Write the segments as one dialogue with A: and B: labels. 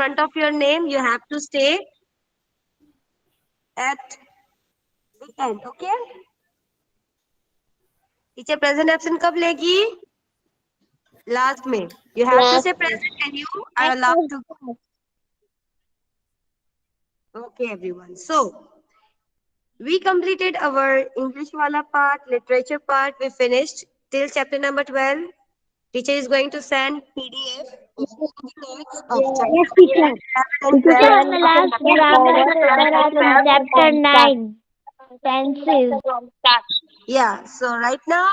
A: front of your name, you have to stay at the end. Okay? Teacher present absent कब लेगी? Last में. You have to say present and you are allowed to. Okay, everyone. So, we completed our English wala part, literature part. We finished till chapter number 12. Teacher is going to send PDF of all the notes of
B: Yes,
A: chapter
B: teacher.
A: 11 and
B: Teacher,
A: 12.
B: on the last grammar paper of chapter 9, pencils.
A: Yeah, so right now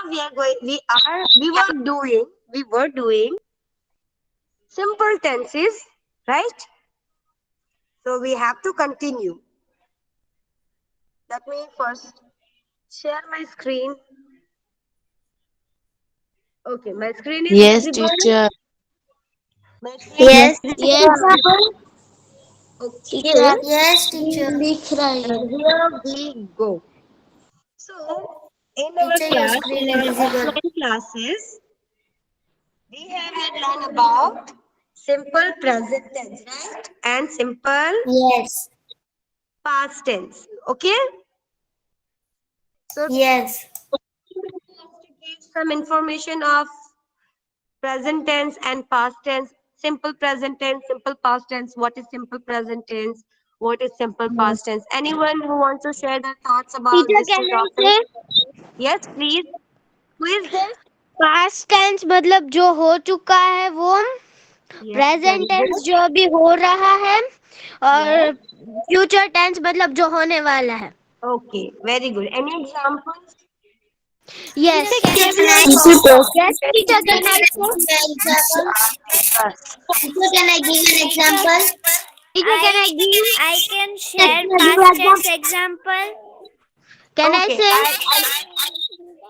A: we were doing simple tenses, right? So we have to continue. Let me first share my screen. Okay, my screen is
C: Yes,
A: visible.
C: teacher.
A: My screen is
B: Yes, yes,
A: visible. Okay,
B: teacher. Yes, teacher. लिख रही है.
A: and here we go. So, in our
B: Teacher, your
A: class,
B: screen
A: in
B: is
A: our
B: visible.
A: offline classes, we have learned about simple present tense, right? And simple
B: Yes.
A: past tense. Okay? So,
B: Yes.
A: to give some information of present tense and past tense. Simple present tense, simple past tense. What is simple present tense? What is simple past tense? Anyone who wants to share their thoughts about
B: teacher
A: these two
B: can I
A: topics?
B: say
A: Yes, please. Who is this?
B: Past tense मतलब जो हो चुका है वो,
A: Yes, very
B: present tense
A: good.
B: जो अभी हो रहा है,
A: Yes.
B: और फ्यूचर टेंस मतलब जो होने वाला है.
A: Okay, very good. Any examples?
B: Yes.
A: Teacher,
B: Can I? Yes, teacher. Can I say? Teacher, can I give an example? Teacher, can I give?
D: I can share
B: Give
D: past
B: example.
D: tense example.
B: Can I
A: Okay,
B: say?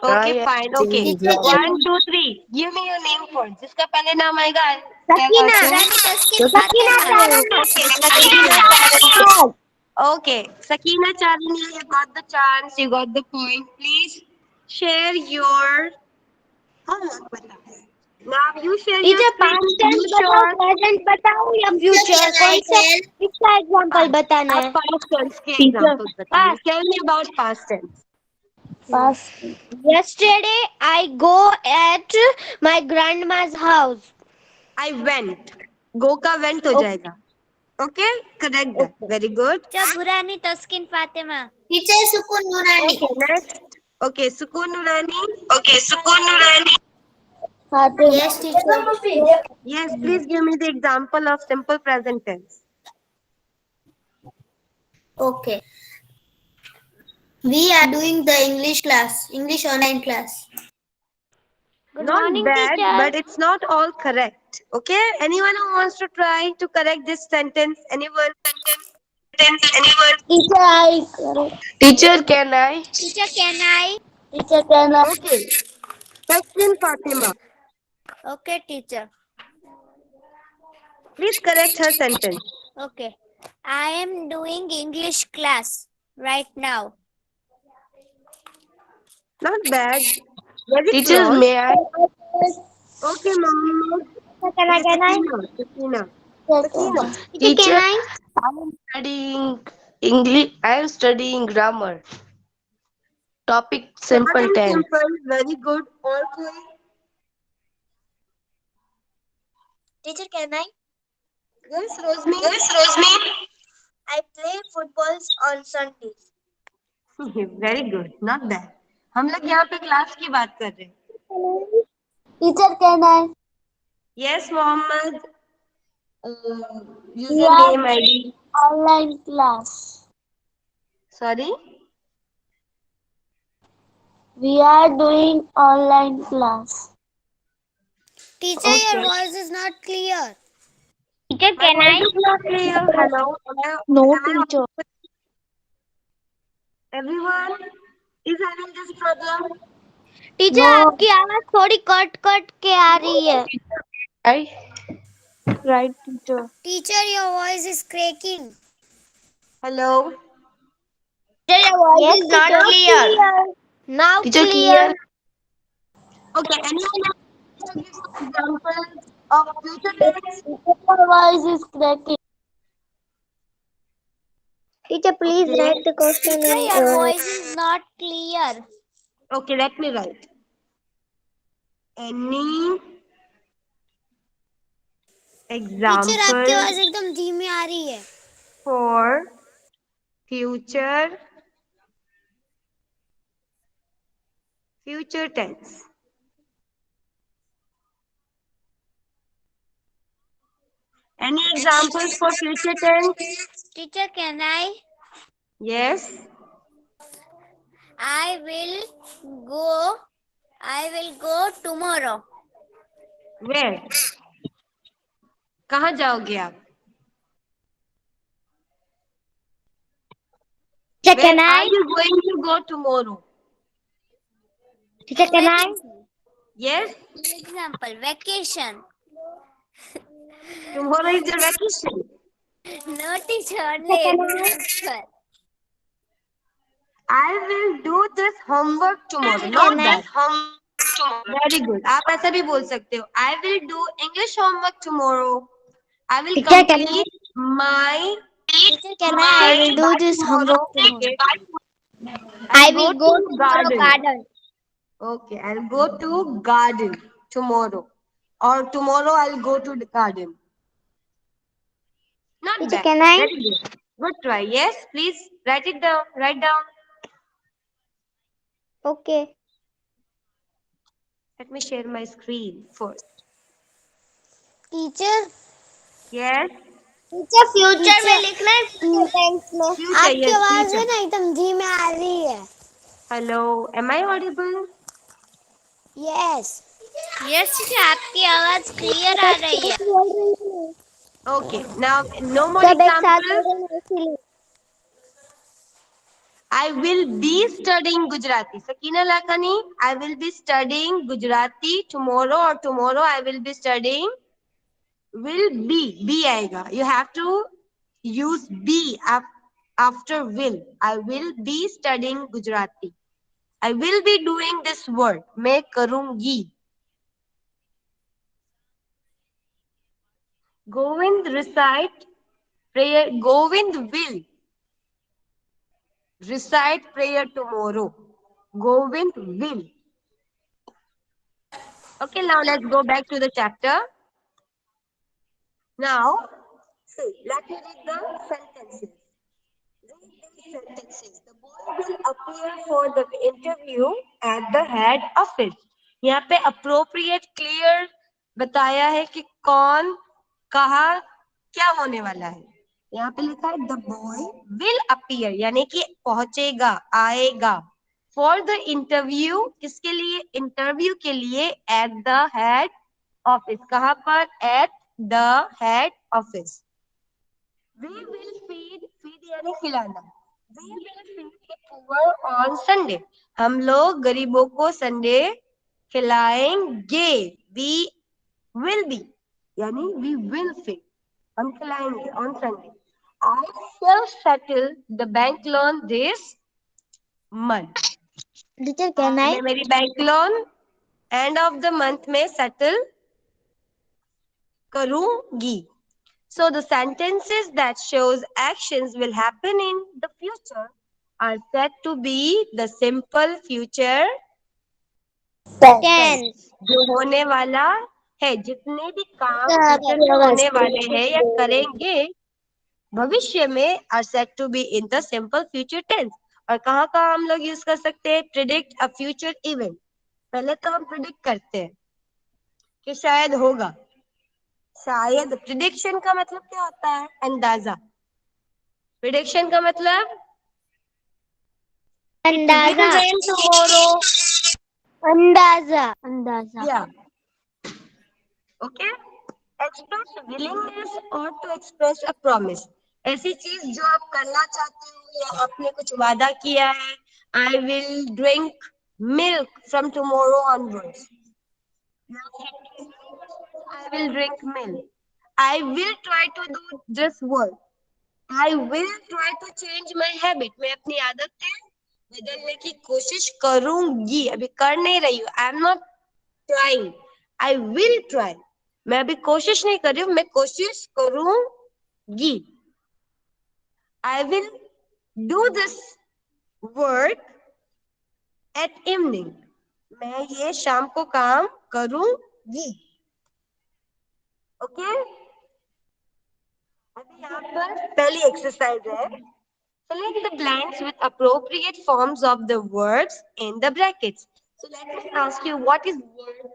A: okay,
C: I am
A: fine. Okay.
C: doing
B: Teacher,
C: job.
B: can
A: One, two, three. Give me your name first. जिसका पहले नाम आएगा, I'll tell her
B: Sakina.
A: to.
B: Sakina Charana.
A: Okay,
B: Sakina
A: Sakina.
B: Charana.
A: Okay, Sakina Charani, you got the chance, you got the point. Please share your homework with us. Now you share your
B: teacher
A: screen.
B: Past
A: You
B: tense बताओ,
A: share
B: present बताओ या future, कौन सा किसका example
A: past.
B: बताना
A: आप
B: है?
A: past tense के
B: टीचर
A: examples बताइए.
B: Past.
A: Tell me about past tense.
B: Past. Yesterday I go at my grandma's house.
A: I went. Go का went हो जाएगा. Okay, correct that. Very good.
D: Burani Taskin Fatima.
B: Teacher सुकून नूरानी.
A: Okay, next. Okay, Sukun Nurani. Okay, Sukun Nurani.
B: Yes, teacher.
A: Yes, please give me the example of simple present tense.
B: Okay. We are doing the English class, English online class. Good
A: Not
B: morning,
A: bad,
B: teacher.
A: but it's not all correct. Okay? Anyone who wants to try to correct this sentence? Anyone? Anyone?
B: Teacher, I.
C: Teacher, can I?
D: Teacher, can I?
B: Teacher, can I?
A: Okay. Question Fatima.
D: Okay, teacher.
A: Please correct her sentence.
D: Okay. I am doing English class right now.
A: Not bad. Very
C: Teacher,
A: close.
C: may I?
A: Okay, Mohammed.
B: Can I? Can I?
A: Sakina.
B: Teacher, can
C: Teacher,
B: I?
C: I am studying English. I am studying grammar. Topic
A: Short
C: simple
A: and
C: tense.
A: simple. Very good. All cool.
B: Teacher, can I?
A: Yes, Rosmi. Yes, Rosmi.
B: I play footballs on Sundays.
A: Very good. Not bad. हम लोग यहाँ पे class की बात कर रहे हैं.
B: Teacher, can I?
A: Yes, Mohammed.
B: We are
A: Username ID.
B: online class.
A: Sorry.
B: We are doing online class.
D: Teacher, your voice is not clear.
B: Teacher,
A: My voice is not clear. Hello.
B: No,
A: Am I
B: teacher.
A: everyone is having this problem?
B: Teacher, आपकी आवाज थोड़ी cut cut के आ रही है.
C: I.
B: Right, teacher.
D: Teacher, your voice is cracking.
A: Hello.
B: Your voice is not clear. Now
C: Teacher,
B: clear.
A: Okay. Anyone else to give some examples of future tense?
B: Your voice is cracking. Teacher, please
A: Okay.
B: write the question
D: Teacher,
B: in.
D: your voice is not clear.
A: Okay, let me write. Any
D: teacher आपकी
A: example
D: आवाज एकदम धीमी आ रही है.
A: for future tense? Any examples for future tense?
D: Teacher, can I?
A: Yes.
D: I will go. I will go tomorrow.
A: Where? कहाँ जाओगे आप?
B: Teacher,
A: Where
B: can
A: are
B: I?
A: you going to go tomorrow?
B: Teacher, can I?
A: Yes.
D: Example: vacation.
A: Tomorrow is your vacation.
D: No, teacher. Only
B: Teacher, can I?
D: example.
A: I will do this homework tomorrow.
B: Can
A: Not
B: I?
A: that. Very good. आप ऐसा भी बोल सकते हो. I will do English homework tomorrow. I will
B: Teacher, can I?
A: complete my
B: Teacher, can I? I will do
A: by
B: this
A: tomorrow.
B: homework tomorrow.
A: Okay.
B: I
A: I'll
B: will go tomorrow garden.
A: Okay, I'll go to garden tomorrow. Or tomorrow I'll go to the garden. Not
B: Teacher,
A: bad.
B: can I?
A: Very good. Good try. Yes, please write it down. Write down.
B: Okay.
A: Let me share my screen first.
D: Teacher
A: Yes.
B: Teacher future में लिखना है future tense में.
A: Future.
D: आपकी
A: Yes,
D: आवाज है
A: future.
D: ना एकदम धीमे आ रही है.
A: Hello. Am I audible?
D: Yes yes teacher आपकी आवाज क्लियर आ रही है.
B: बोल रही हूँ.
A: Okay. Now, no more
B: सब एक साथ
A: examples.
B: बोल रहे हैं इसीलिए.
A: I will be studying Gujarati. Sakina Lakani, I will be studying Gujarati tomorrow, or tomorrow I will be studying. Will be. Be aega. You have to use be after will. I will be studying Gujarati. I will be doing this work. मैं करूंगी. Govind recite prayer. Govind will recite prayer tomorrow. Govind will. Okay, now let's go back to the chapter. Now, see, let me read the sentences. Read these sentences. The boy will appear for the interview at the head office. यहाँ पे appropriate clear बताया है कि कौन कहाँ क्या होने वाला है. यहाँ पे लिखा है the boy will appear यानी कि पहुंचेगा आएगा for the interview किसके लिए इंटरव्यू के लिए at the head office. कहाँ पर? at the head office. We will feed यानी खिलाना. We will feed the poor on Sunday. हम लोग गरीबों को संडे खिलाएंगे. We will be यानी we will feed. हम खिलाएंगे on Sunday. I shall settle the bank loan this month.
B: Teacher can I?
A: मैं मेरी bank loan end of the month में सेटल करूंगी. So the sentences that shows actions will happen in the future are said to be the simple future tense. जो होने वाला है, जितने भी काम फ्यूचर में होने वाले हैं या करेंगे भविष्य में are said to be in the simple future tense. और कहाँ कहाँ हम लोग यूज कर सकते हैं? predict a future event. पहले तो हम predict करते हैं कि शायद होगा. शायद प्रिडिक्शन का मतलब क्या होता है? अंदाजा. प्रिडिक्शन का मतलब
B: अंदाजा.
A: tomorrow.
B: अंदाजा. अंदाजा.
A: Yeah. Okay. Express willingness or to express a promise. ऐसी चीज जो आप करना चाहते हो या आपने कुछ वादा किया है. I will drink milk from tomorrow onwards. I will drink milk. I will try to do this work. I will try to change my habit. मैं अपनी आदतें बदलने की कोशिश करूंगी. अभी कर नहीं रही हूँ. I am not trying. I will try. मैं अभी कोशिश नहीं कर रही हूँ. मैं कोशिश करूंगी. I will Do this work at evening. मैं ये शाम को काम करूंगी. ओके अभी यहाँ पर पहली एक्सरसाइज है. Select the blanks with appropriate forms of the words in the brackets. So let me ask you, what is verb?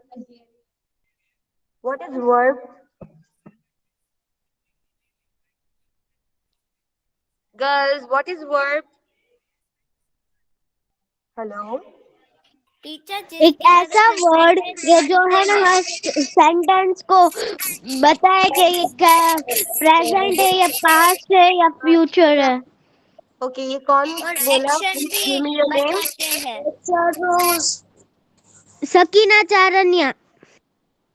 A: What is verb? Girls, what is verb? Hello?
D: Teacher
B: एक ऐसा word जो है ना हर sentence को बताए कि ये present है या पास्ट है या फ्यूचर है.
A: Okay, ये कौन
D: और
A: बोला?
D: एक्शन भी
A: Give me your name.
D: बताते हैं.
B: सकीना चारनिया.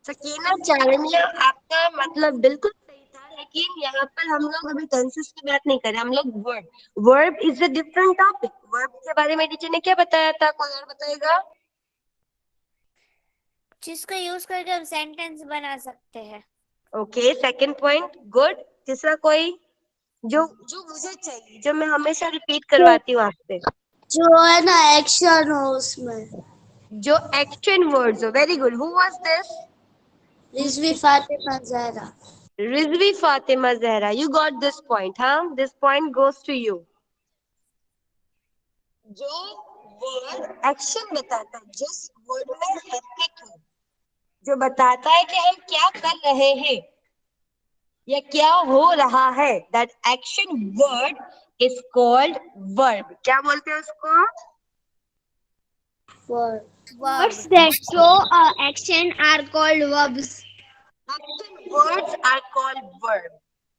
A: सकीना चारनिया, आपका मतलब बिल्कुल सही था, लेकिन यहाँ पर हम लोग अभी टेंसेस की बात नहीं कर रहे, हम लोग verb is a different topic. Verb के बारे में टीचर ने क्या बताया था? कोई और बताएगा?
D: जिसको यूज करके हम सेंटेंस बना सकते हैं.
A: Okay, second point, good. तीसरा कोई जो जो मुझे चाहिए, जो मैं हमेशा रिपीट करवाती हूँ आपसे,
B: जो है ना एक्शन हो उसमें.
A: जो एक्शन वर्ड्स हो. Very good. Who was this?
B: Rizvi Fatima Zahra.
A: Rizvi Fatima Zahra. You got this point. हाँ, this point goes to you. जो वर्ड एक्शन बताता है, जिस वर्ड में हरकत हो, जो बताता है कि हम क्या कर रहे हैं या क्या हो रहा है, that action word is called verb. क्या बोलते हैं उसको?
B: Words that show action are called verbs.
A: Action words are called verb.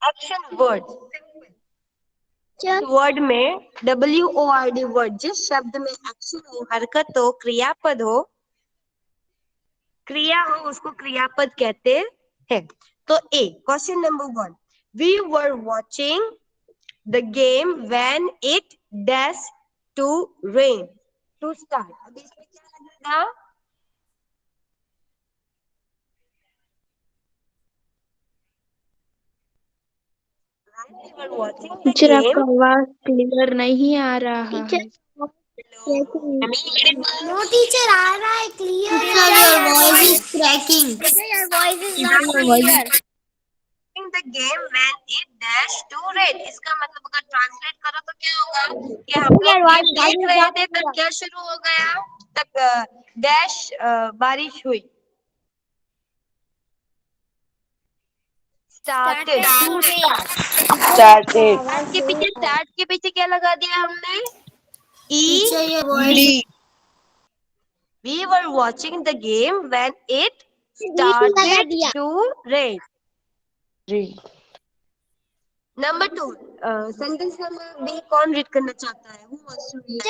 A: Action words. Word में WORD वर्ड, जिस शब्द में एक्शन हो, हरकत हो, क्रियापद हो, क्रिया हो, उसको क्रियापद कहते हैं. तो A, question number 1. We were watching the game when it dash to rain. To start. अभी इसमें क्या लगेगा?
E: टीचर आपका आवाज क्लियर नहीं आ रहा है.
D: नो टीचर, आ रहा है clear.
B: Your voice is cracking.
D: Your voice is not clear.
A: the game when it dash to red. इसका मतलब अगर ट्रांसलेट करो तो क्या होगा कि हम लोग गेम देख रहे थे, तब क्या शुरू हो गया? तब डैश बारिश हुई. स्टार्टेड. स्टार्ट के पीछे क्या लगा दिया हमने? ई. We were watching the game when it started to rain. Number 2. Sentence number B कौन रीड करना चाहता है? Who wants to read?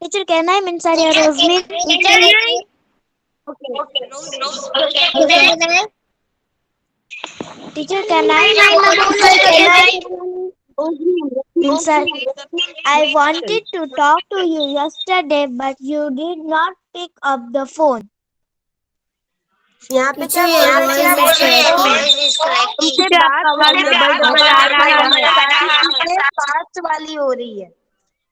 B: Teacher, can I inside your Rosmi? Teacher, can I inside? I wanted to talk to you yesterday, but you did not pick up the phone.
A: यहाँ पे क्या बोल रहे हैं? उनसे बात फास्ट वाली हो रही है.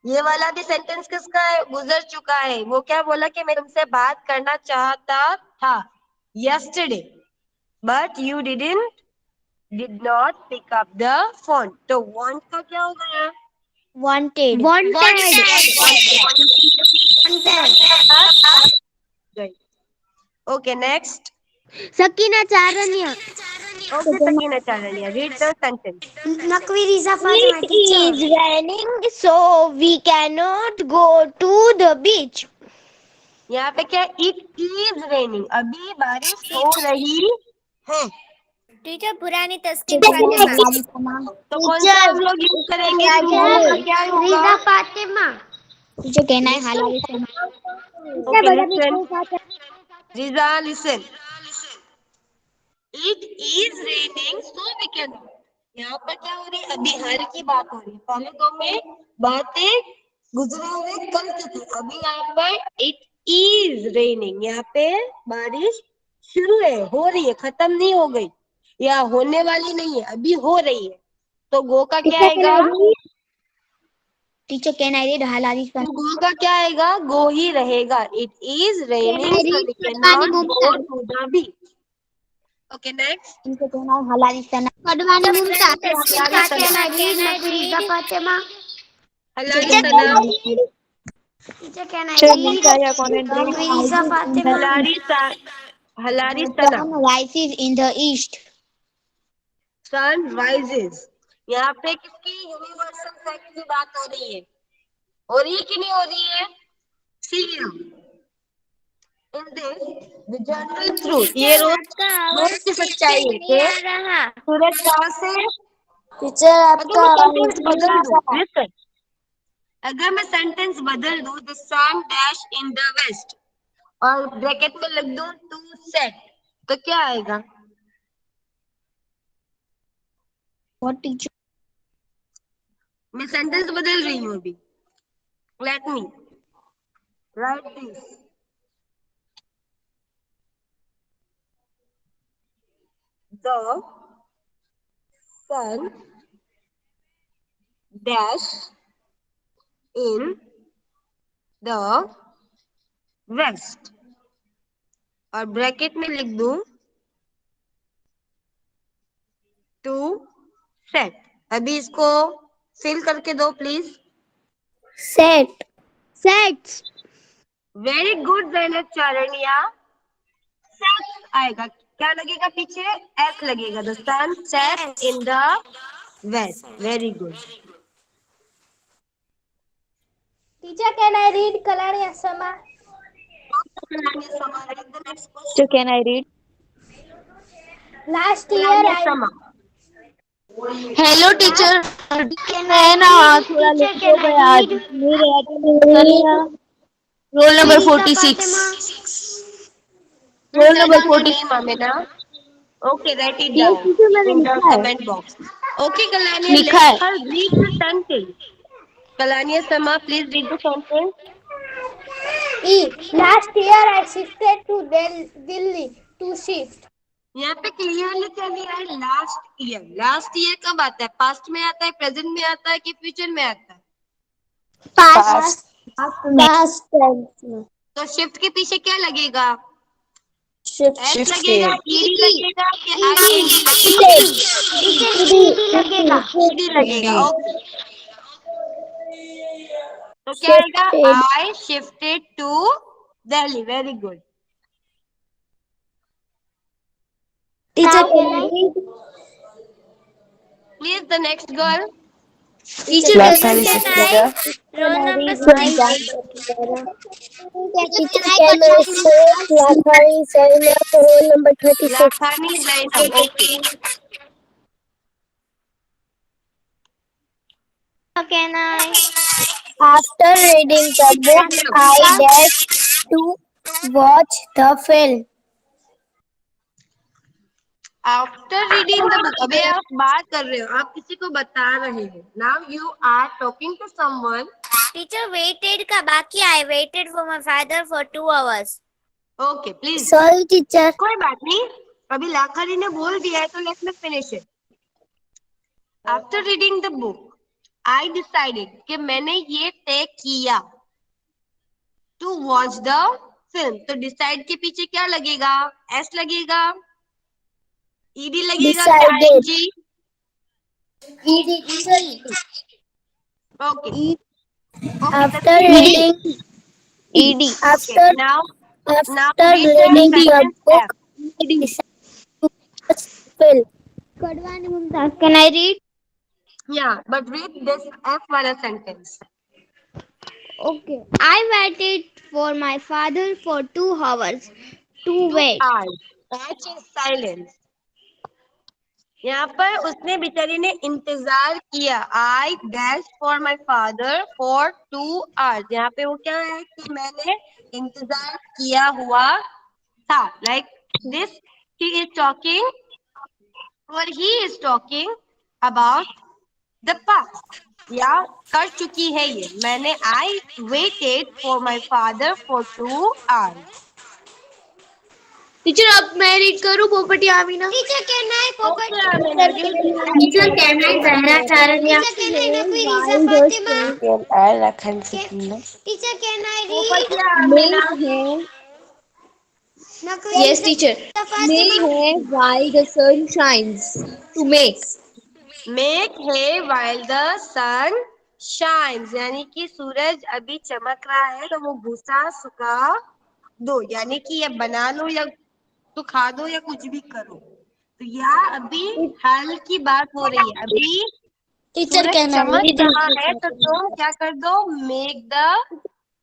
A: ये वाला भी सेंटेंस किसका है? गुजर चुका है. वो क्या बोला कि मैं तुमसे बात करना चाहता था yesterday, but you did not pick up the phone. तो want का क्या हो गया?
B: Wanted.
A: Okay, next.
B: Sakina Charania.
A: Okay, Sakina Charania, read the sentence.
B: It is raining, so we cannot go to the beach.
A: यहाँ पे क्या? It is raining. अभी बारिश हो रही है.
D: टीचर पुरानी तस्वीर फातिमा.
A: तो कौन सा हम लोग यूज करेंगे? क्या होगा?
B: Fatima. Teacher, can I highlight?
A: Okay, listen. Riza, listen. It is raining, so we cannot. यहाँ पर क्या हो रही है? अभी हर की बात हो रही है. पहले तो मैं बातें गुजरे हुए कल की थी। अभी यहाँ पर इट इज रेनिंग, यहाँ पे बारिश शुरू है, हो रही है, खत्म नहीं हो गई, या होने वाली नहीं है, अभी हो रही है। तो गो का क्या आएगा?
B: Teacher, can I read Halari
A: तो गो का क्या आएगा? गो ही रहेगा। It is raining so we can not go to the beach. Okay next.
B: इनसे कहना है Halali Sana.
D: Teacher,
A: Halali Sana, Halali Sana,
D: Teacher, can I
E: Teacher,
D: read?
E: Nisaya Conandri.
D: Mirza Fatima.
A: Halari
B: The
A: Sana.
B: sun rises in the east.
A: Sun rises. यहाँ पे किसकी universal fact की बात हो रही है? हो रही है कि नहीं हो रही है? See in this the general truth, ये रोज की सच्चाई है कि सूरज कहाँ से?
B: Teacher,
A: अगर मैं सेंटेंस बदल दूं, listen, अगर मैं सेंटेंस बदल दूं, the sun dash in the west और ब्रैकेट में लिख दूं टू सेट, तो क्या आएगा?
B: What teacher?
A: मैं सेंटेंस बदल रही हूँ अभी। Let me right this. The sun dash in the west और ब्रैकेट में लिख दूं टू सेट। अभी इसको फिल करके दो please.
B: Set. Sets.
A: Very good Zainab Charania. Set आएगा, क्या लगेगा पीछे? एस लगेगा। The sun set in the west. Very good.
B: Teacher, can I read Kalani Asama?
E: Teacher, can I read?
B: Last year I
C: hello teacher,
D: Can
C: है
D: I
C: ना
D: read?
C: थोड़ा
D: Teacher,
C: late हो
D: can I
C: गया आज,
D: read?
C: मेरे attend roll number 46, roll number 46।
A: Amina. Okay, write it
C: yes
A: down
C: teacher मैंने
A: in the
C: लिखा है।
A: comment box. Okay, Kalania,
C: लिखा
A: let
C: है।
A: her read the sentence. Kalania Sama, please read the sentence.
B: last year I shifted to Delhi to shift.
A: यहाँ पे clearly क्या लिया है? Last year. लास्ट ईयर कब आता है? पास्ट में आता है, प्रेजेंट में आता है कि फ्यूचर में आता है?
C: पास
B: Past tense.
A: तो शिफ्ट के पीछे क्या लगेगा?
B: Shift.
A: एस लगेगा, ईडी लगेगा कि आईएनजी लगेगा? ईडी लगेगा। ओके, तो क्या आएगा? I shifted to Delhi. Very good.
B: Teacher, can I read?
A: Please the next girl.
B: Teacher,
C: class
B: can I
C: वाली
B: read?
C: Shift
D: Roll number
B: Teacher, can I say Lakhari Sarna roll number 36?
A: Lakhani Zainab. Okay,
D: can I?
B: After reading the book, I dared to watch the film.
A: After reading the book. अबे आप बात कर रहे हो, आप किसी को बता रहे हो। Now you are talking to someone.
D: Teacher, waited का बाकी I waited for my father for 2 hours.
A: Okay please,
B: Sorry, teacher.
A: कोई बात नहीं, अभी लाखारी ने बोल दिया है तो let me finish it. After reading the book I decided कि मैंने ये तय किया टू वॉच द फिल्म। तो डिसाइड के पीछे क्या लगेगा? एस लगेगा, ईडी लगेगा कि ING? Okay,
B: After reading,
C: ED.
B: after
A: now
B: after
A: read the
B: reading the
A: sentence
B: book,
A: F.
B: I decided to watch the film. Kadwani Mumtaz, can I read?
A: Yeah, but read this F wala sentence.
B: Okay. I waited for my father for 2 hours to wait.
A: H is silence. यहाँ पर उसने बेचारी ने इंतजार किया। I dash for my father for 2 hours. यहाँ पे वो क्या है कि मैंने इंतजार किया हुआ था। Like this, he is talking or he is talking about the past. या कर चुकी है ये। मैंने I waited for my father for 2 hours।
E: Teacher अब मैं रीड करूँ पोपटी आमीना?
D: टीचर कहना है पोपट।
E: टीचर कहना है जहरा चारण्या
D: टीचर कहना है नफीरीजा
B: while the
D: Fatima.
B: sun
C: I reckon Sakina.
D: Teacher कहना है
A: पोपट या
B: may
A: आमीना?
B: है
E: Yes, teacher.
B: may
D: फातिमा।
B: है while the sun shines to make
A: make है while the sun shines, यानी कि सूरज अभी चमक रहा है तो वो भूसा सुखा दो, यानी कि ये बना लो या तो खा दो या कुछ भी करो। तो यहाँ अभी हाल की बात हो रही है, अभी
B: टीचर
A: सूरज
B: कहना
A: चमक रहा है तो तुम क्या कर दो, मेक द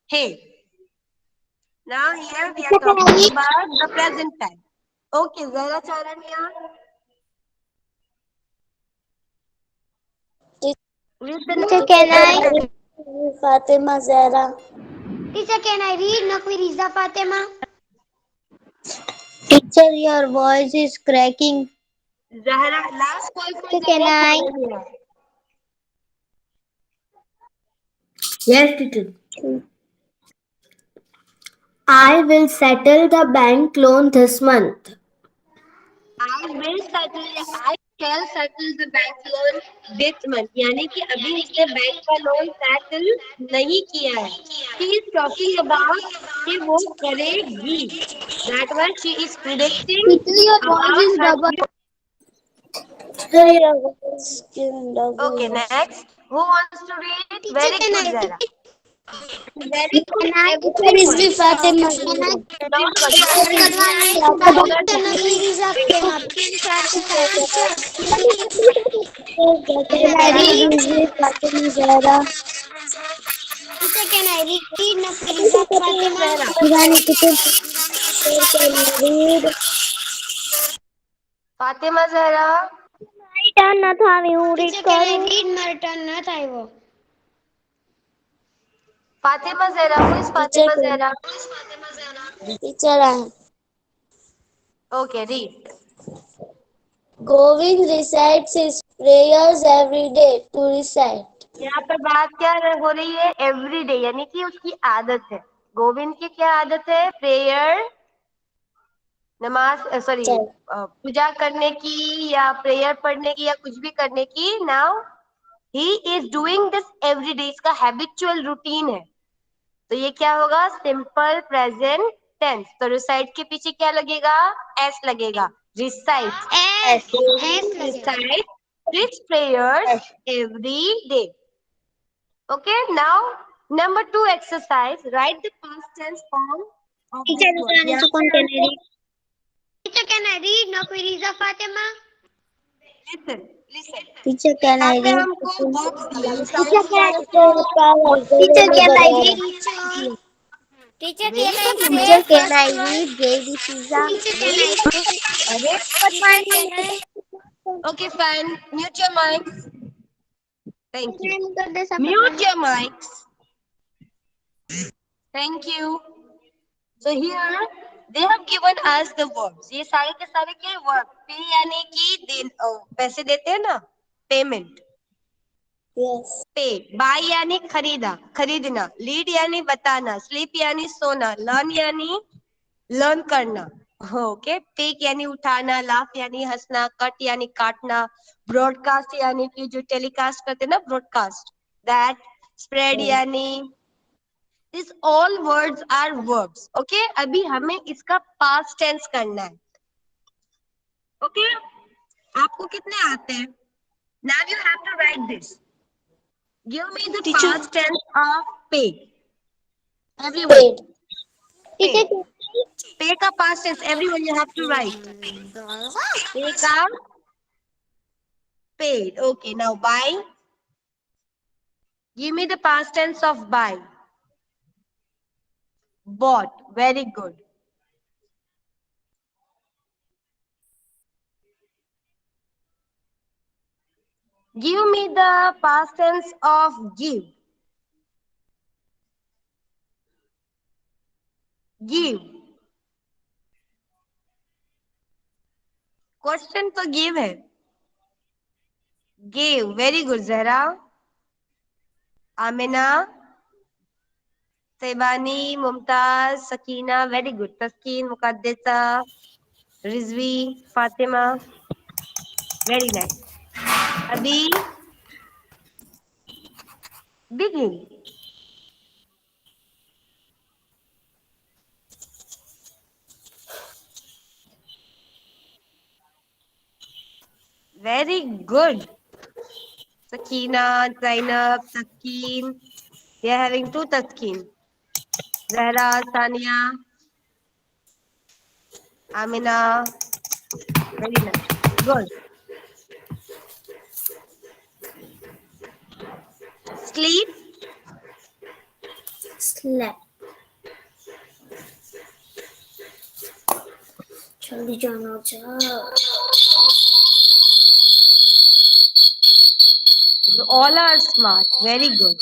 A: है। Now here we are talking about the present time. Okay, Zara Charanya. Read the
B: teacher
A: next
B: कहना है
A: sentence.
B: फातिमा जहरा
D: टीचर कहना है read Nafiriza Fatima.
B: Teacher your voice is cracking
A: Zahra, last call for
B: teacher कहना
A: Zara
B: है
A: Charanya.
E: Yes, teacher.
B: I will settle the bank loan this month.
A: I will settle, I shall settle the bank loan this month. यानी कि अभी उसने bank का loan settle नहीं किया है। She is talking about कि वो करेगी। That one she is predicting
B: Quickly, your voice
A: about
B: is
A: her
B: double.
A: future.
B: Your voice is double.
A: Okay, next. Who wants to read?
D: Teacher
A: Very
D: कहना
A: good,
D: है
A: Zara. Very good,
B: teacher is भी
A: everyone.
B: Fatima
D: Nafiriza Fatima.
B: Fatima Zahra
D: teacher कहना है read Nafiriza Fatima.
B: Irani teacher read
A: Fatima Zahra.
B: Turn न था मैं read
D: teacher कहना है
B: करूं
D: रीड मेरा टर्न न था वो।
A: Fatima Zahra. Who is
B: teacher
A: Fatima Zahra?
B: Teacher है
A: Okay, read.
B: Govind recites his prayers every day to recite.
A: यहाँ पर बात क्या हो रही है, एवरीडे, यानी कि उसकी आदत है। गोविंद की क्या आदत है, प्रेयर, नमाज, सॉरी पूजा करने की या प्रेयर पढ़ने की या कुछ भी करने की। Now he is doing this every day, इसका हैबिचुअल रूटीन है। तो ये क्या होगा, सिंपल प्रेजेंट टेंस। तो रिसाइट के पीछे क्या लगेगा, एस लगेगा, रिसाइट,
D: एस लगेगा।
A: Recite his prayers every day. Okay, now number 2 exercise. Write the past tense form of this
B: teacher
A: word.
B: ने
A: यहाँ
B: सुकून
A: पे
B: के
A: हमको
D: टीचर कहना है read Nafiriza Fatima.
A: listen.
B: Teacher कहना
A: यहाँ
B: है
A: पे
B: रीड
A: हमको box दिया,
B: टीचर
A: recite क्या है,
B: कहना है
D: टीचर
A: very
D: कहना है
A: good,
B: टीचर
A: Himmat.
B: कहना है रीड बेबी पिज्जा
D: टीचर कहना है
A: अरे,
D: टीचर कहना है
A: okay, fine. Mute your mics. Thank you. Mute your mics. Thank you. So here they have given us the verbs. ये सारे के सारे क्या वर्ब, पे यानी कि पैसे देते हैं ना, पेमेंट।
B: यस
A: पे, बाय यानी खरीदा, खरीदना, लीड यानी बताना, स्लीप यानी सोना, लर्न यानी लर्न करना। ओके, पिक यानी उठाना, लाफ यानी हंसना, कट यानी काटना, ब्रॉडकास्ट यानी कि जो टेलीकास्ट करते हैं ना, ब्रॉडकास्ट दैट, स्प्रेड यानी, this all words are verbs. Okay, अभी हमें इसका पास्ट टेंस करना है। ओके, आपको कितने आते हैं? Now you have to write this. Give me the past tense of pay. Everyone. Pay. Pay का past tense. Everyone you have to write. Pay का paid. Okay. Now buy. Give me the past tense of buy. Bought. Very good. Give me the past tense of give. Give. Question तो give है. Give. Very good, Zahra. Amina, Taibani, Mumtaz, Sakina, very good. Taskeen, Muqaddasa, Rizvi, Fatima, very nice. अभी begin. Very good. Sakina, Zainab, Taskeen. We are having two Taskeen. Zahra, Sania, Amina. Very nice. Good. Sleep.
D: Slept. जल्दी जाना जा.
A: You all are smart. Very good.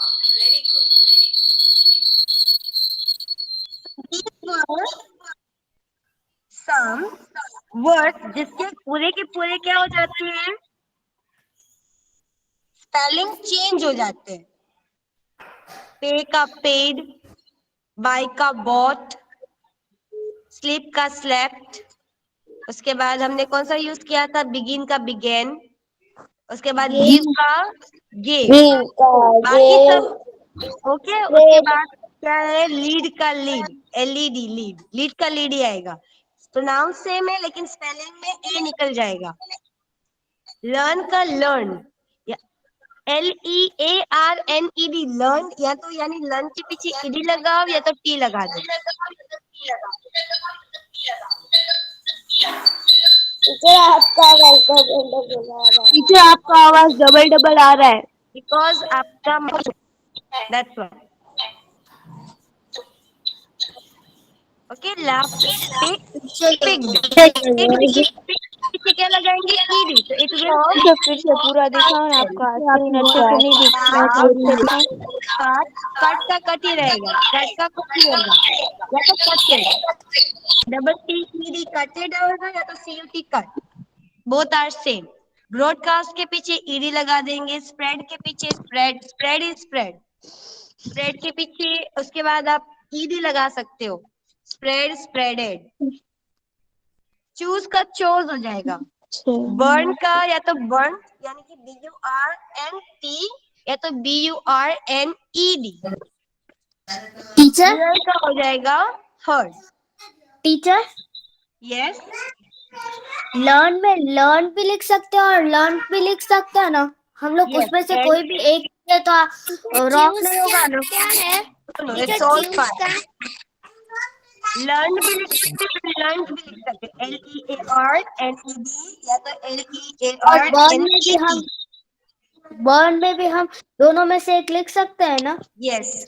A: These were some words जिसके पूरे के पूरे क्या हो जाते हैं? स्पेलिंग चेंज हो जाते हैं. पे का पेड, बाय का बॉट, स्लीप का स्लेप्ट. उसके बाद हमने कौन सा यूज किया था? बिगिन का बिगेन. उसके बाद गिव का गेव. बाकी सब ओके. उसके बाद क्या है? लीड का लीड, एलईडी, लीड. लीड का लीड ही आएगा. प्रोनाउंस सेम है लेकिन स्पेलिंग में ए निकल जाएगा. लर्न का लर्न, LEARNED, लर्न. या तो यानी लर्न के पीछे ईडी लगाओ या तो टी लगा दो.
E: टीचर आपका आवाज डबल डबल आ रहा है.
A: बिकॉज आपका दैट्स व्हाई. ओके. लास्ट पीछे क्या लगाएंगे? ईडी. तो इट विल
E: तो फिर से पूरा दिखाओ ना. आपका स्क्रीन अच्छे से नहीं दिख रहा है.
A: कट का कट ही रहेगा. कट का कट ही होगा या तो cutted. Double T ED cutted होगा या तो CUT cut. Both are same. Broadcast के पीछे ईडी लगा देंगे. स्प्रेड के पीछे spread. Spread is spread. Spread के पीछे उसके बाद आप ईडी लगा सकते हो. Spread, spreaded. चूज का चोज हो जाएगा. बर्न का या तो बर्न यानी कि BURNT या तो BURNED.
D: टीचर,
A: Hear का हो जाएगा हर्ड.
D: Teacher,
A: yes.
D: लर्न में लर्न भी लिख सकते हैं और लर्न भी लिख सकते हैं ना. हम लोग
A: Yes,
D: उसमें से
A: and-
D: कोई भी एक लिखे तो रॉन्ग नहीं होगा ना. क्या है?
A: No, it's all fine. Learn भी लिख सकते हैं, लर्न भी लिख सकते हैं. LEARNED या तो
D: और बर्न में भी हम
A: LEARNED.
D: दोनों में से एक लिख सकते हैं ना.
A: यस.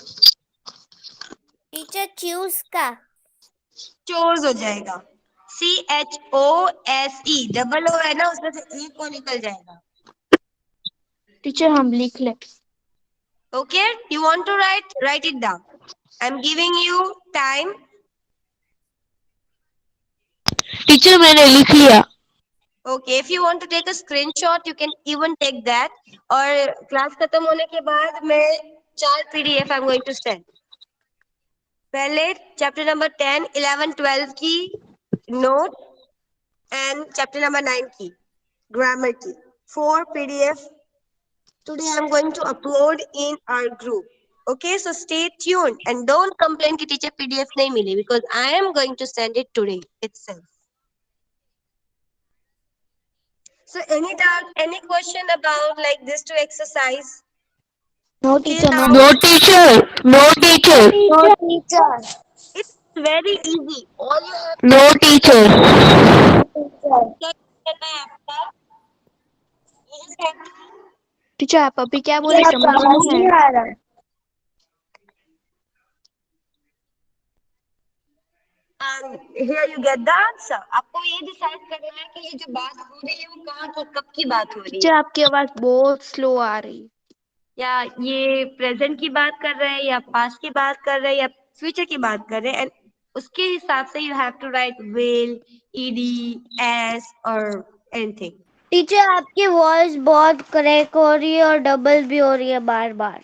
D: टीचर, चूज का
A: चोज हो जाएगा. CHOSE. डबल ओ है ना, उसमें से एक को निकल जाएगा.
E: टीचर हम लिख ले.
A: Okay, you want to write it down. I'm giving you time.
E: Teacher मैंने लिख लिया.
A: Okay, if you want to take a screenshot, you can even take that. और क्लास खत्म होने के बाद मैं 4 PDF I'm going to send. पहले चैप्टर नंबर 10, 11, 12 की नोट एंड चैप्टर नंबर 9 की ग्रामर की 4 PDF. Today I'm going to upload in our group. Okay, so stay tuned and don't complain कि teacher PDF नहीं मिली because I am going to send it today itself. So any doubt, any question about like this to exercise?
E: No
A: Till
E: teacher.
A: now,
E: No teacher. No teacher.
B: No, teacher.
A: it's very easy. All you have
E: No teacher.
A: to करना है आपका. You just have to
E: teacher आप अभी क्या बोले समझ नहीं आया.
B: आ रहा है.
A: here you get the answer. आपको ये डिसाइड करना है कि ये जो बात हो रही है वो कहाँ की कब की बात हो रही
E: टीचर
A: है.
E: आपकी आवाज बहुत स्लो आ रही है.
A: या ये प्रेजेंट की बात कर रहे हैं या पास्ट की बात कर रहे हैं या फ्यूचर की बात कर रहे हैं. एंड उसके हिसाब से you have to write will, ED, S और एनीथिंग.
B: टीचर आपकी वॉइस बहुत क्रैक हो रही है और डबल भी हो रही है बार बार.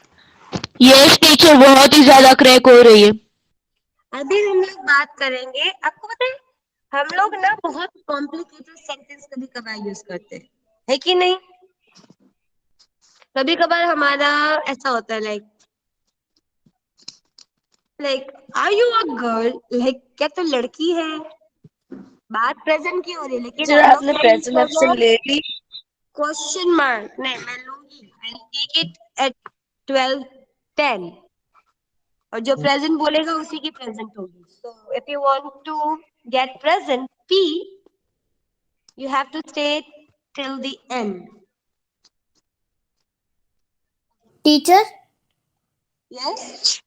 E: यस टीचर, बहुत ही ज्यादा क्रैक हो रही है।
A: अभी हम लोग बात करेंगे, आपको पता है हम लोग ना बहुत कॉम्प्लिकेटेड सेंटेंस कभी कभार यूज करते हैं, है कि नहीं? कभी कभार हमारा ऐसा होता है like are you a girl, like क्या तू लड़की है? बात प्रेजेंट की हो रही है लेकिन
C: टीचर
A: हम लोग
C: आपने
A: क्या यूज
C: प्रेजेंट
A: कर रहे
C: एब्सेंट
A: हैं?
C: ले ली।
A: Question mark. नहीं, मैं लूंगी, आई टेक इट एट 12:10, और जो प्रेजेंट बोलेगा उसी की प्रेजेंट होगी। So if you want to get present P, you have to stay till the end.
D: Teacher,
A: Yes?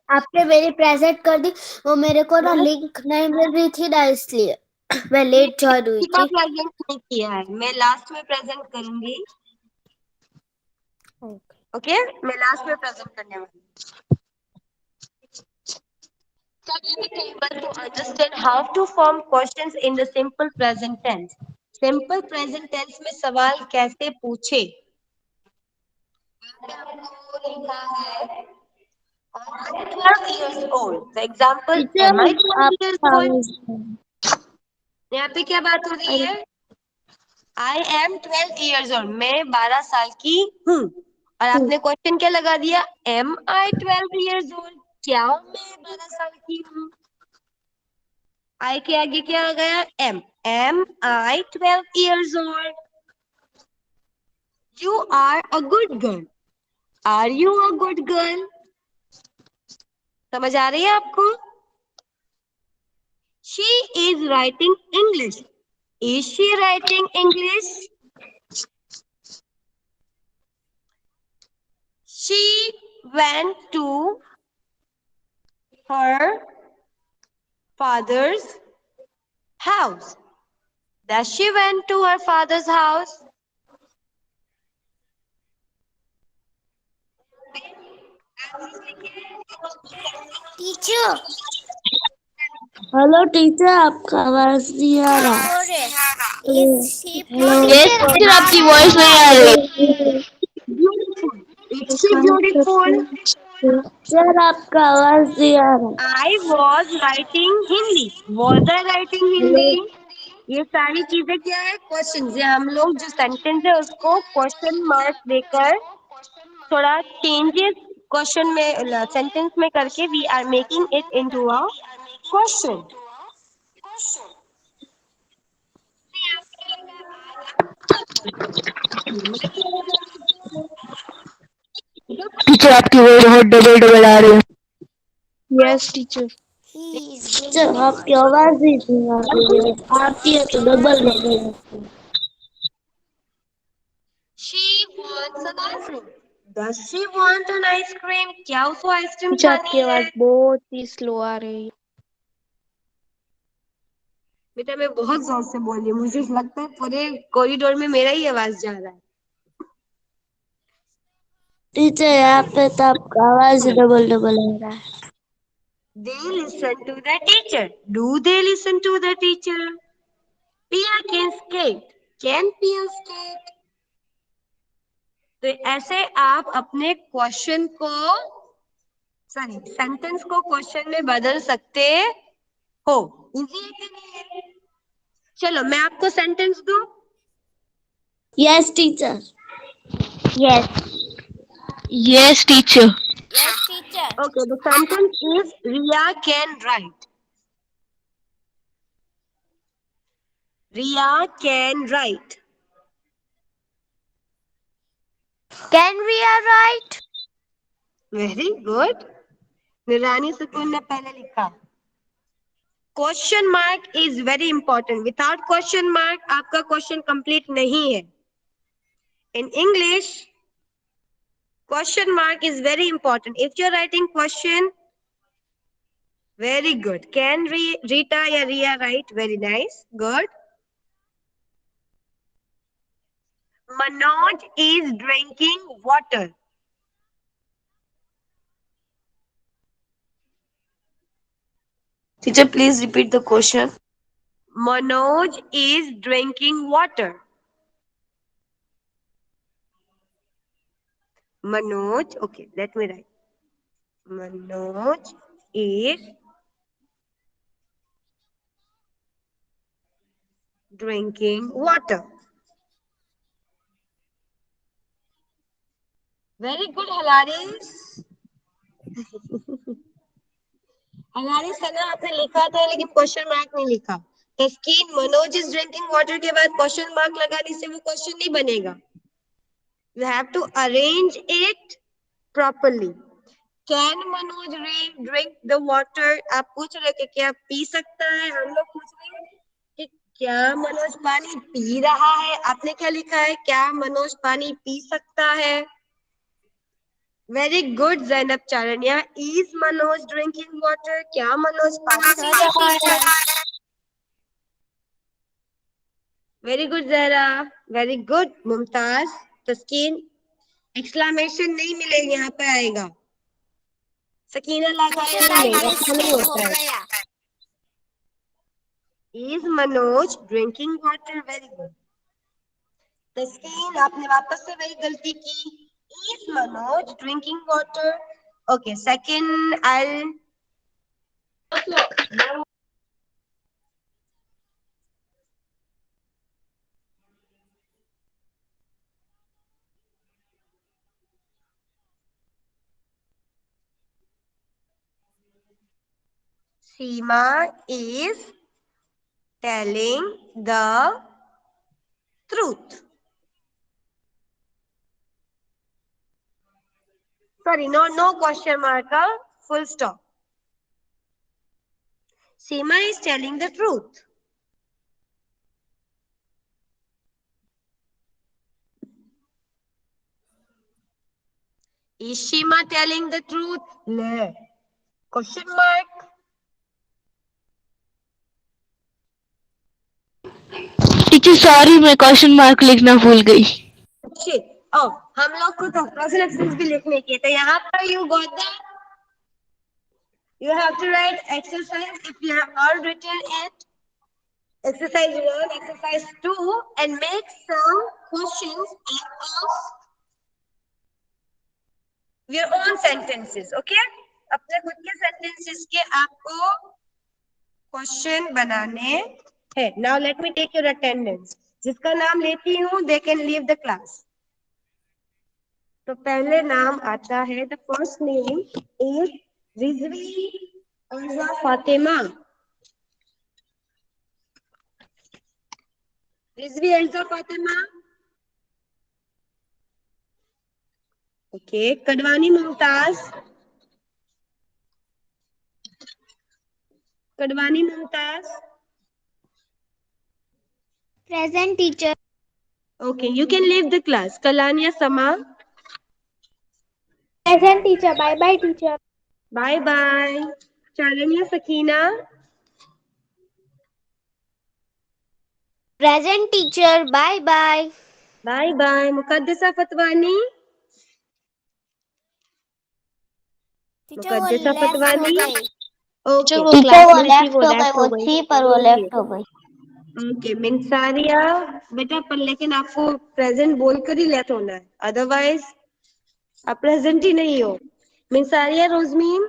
D: आपने मेरी प्रेजेंट कर दी। वो मेरे को ना लिंक नहीं मिल रही थी ना, इसलिए मैं लेट ज्वाइन हुई
A: किसी का
D: थी।
A: प्रेजेंट नहीं किया है, मैं लास्ट में प्रेजेंट करूंगी। ओके, मैं लास्ट में प्रेजेंट करने वाली हूँ। Study the table to understand how to form questions in the simple present tense. Simple present tense में सवाल कैसे पूछे? आपको लिखा है I'm 12 years old. The example, am I 12 years
B: आपका
A: old?
B: आवाज
A: यहाँ पे क्या बात हो रही है? I am 12 years old. मैं 12 साल की हूँ। और आपने क्वेश्चन क्या लगा दिया? Am I 12 years old? क्या मैं 12 साल की हूँ? I के आगे क्या आ गया? M. Am I 12 years old? You are a good girl. Are you a good girl? समझ आ रही है आपको? She is writing English. Is she writing English? She went to her father's house. Does she went to her father's house?
D: Teacher,
B: hello teacher, आपका आवाज नहीं आ
D: क्या
B: रहा।
D: हो रहा है? Is sheep
B: hello
D: not
E: yes teacher, आपकी वॉइस नहीं आ रही।
A: Beautiful. Is she beautiful?
B: Teacher, आपका आवाज नहीं आ रहा।
A: I was writing Hindi. Was I writing Hindi? ये सारी चीजें क्या है? क्वेश्चन है। हम लोग जो सेंटेंस है उसको क्वेश्चन मार्क देकर थोड़ा चेंजेस क्वेश्चन में सेंटेंस में करके we are making it into a question.
E: Teacher आपकी वॉइस बहुत डबल डबल आ रही है।
C: Yes teacher.
D: He is
B: teacher, आपकी आवाज ही नहीं आ रही है। आती है तो double double.
A: She wants an ice cream. Does she want an ice cream? क्या उसको आइसक्रीम
C: टीचर
A: खानी
C: आपकी
A: है?
C: आवाज बहुत ही स्लो आ रही है।
A: बेटा मैं बहुत जोर से बोल रही हूँ, मुझे लगता है पूरे कॉरिडोर में मेरा ही आवाज जा रहा है।
B: टीचर, यहाँ पे तो आपका आवाज डबल डबल आ रहा है।
A: They listen to the teacher. Do they listen to the teacher? Pia can skate. Can Pia skate? तो ऐसे आप अपने क्वेश्चन को सॉरी सेंटेंस को क्वेश्चन में बदल सकते हो। इजी है कि नहीं है? चलो मैं आपको सेंटेंस दूं।
B: Yes teacher.
D: Yes
E: yes teacher.
D: Yes teacher.
A: Okay, the sentence is Ria can write. Ria can write.
D: Can we are write?
A: Very good. निरानी सुकून ने पहले लिखा। Question mark is very important. Without question mark आपका question complete नहीं है। In English question mark is very important. If you are writing question, very good. Can Rita या Ria write? Very nice. Good. Manoj is drinking water.
C: Teacher please repeat the question.
A: Manoj is drinking water. Manoj, okay, let me write. Manoj is drinking water. Very good, Halaris. हमारे सना आपने लिखा था लेकिन question mark नहीं लिखा। तस्कीन, Manoj is drinking water के बाद question mark लगाने से वो क्वेश्चन नहीं बनेगा। You have to arrange it properly. Can Manoj drink the water? आप पूछ रहे कि क्या पी सकता है, हम लोग पूछ रहे हैं कि क्या मनोज पानी पी रहा है। आपने क्या लिखा है? क्या मनोज पानी पी सकता है? Very good Zainab Charanya. Is Manoj drinking water? क्या मनोज पानी पी रहा है? Very good Zahra, very good Mumtaz. Taskeen, exclamation नहीं मिलेगा, यहाँ पे आएगा। सकीना लाखा नहीं होता है। Is Manoj drinking water? Very good. Taskeen, आपने वापस से वही गलती की। Is Manoj drinking water? Okay, second I Seema is telling the truth. Sorry, no question mark, full stop. Seema is telling the truth. Is Seema telling the truth? No. Question mark.
E: Teacher sorry, मैं question mark लिखना भूल गई।
A: Shit. Oh, हम लोग को तो question exercise भी लिखने की है, तो यहाँ पर you got that. You have to write exercise if you have not written it. Exercise 1, exercise 2, and make some questions out of your own sentences. Okay? अपने खुद के sentences के आपको क्वेश्चन बनाने हैं। Now let me take your attendance. जिसका नाम लेती हूँ they can leave the class. तो पहले नाम आता है, the first name is Rizvi Arza Fatima. Rizvi Arza Fatima. Okay, Kadwani Mumtaz. Kadwani Mumtaz.
B: Present teacher.
A: Okay, you can leave the class. Kalania Sama.
B: Present teacher. Bye bye teacher.
A: Bye bye. Charania Sakina.
B: Present teacher. Bye bye.
A: Bye bye. Mukaddisa Fatwani. Muqaddasa Fatwani. Okay,
B: वो left हो गई, वो थी पर वो left हो गई।
A: Okay, मिनसारिया बेटा, पर लेकिन आपको प्रेजेंट बोलकर ही लेट होना है, अदरवाइज आप प्रेजेंट ही नहीं हो। मिनसारिया रोजमीन।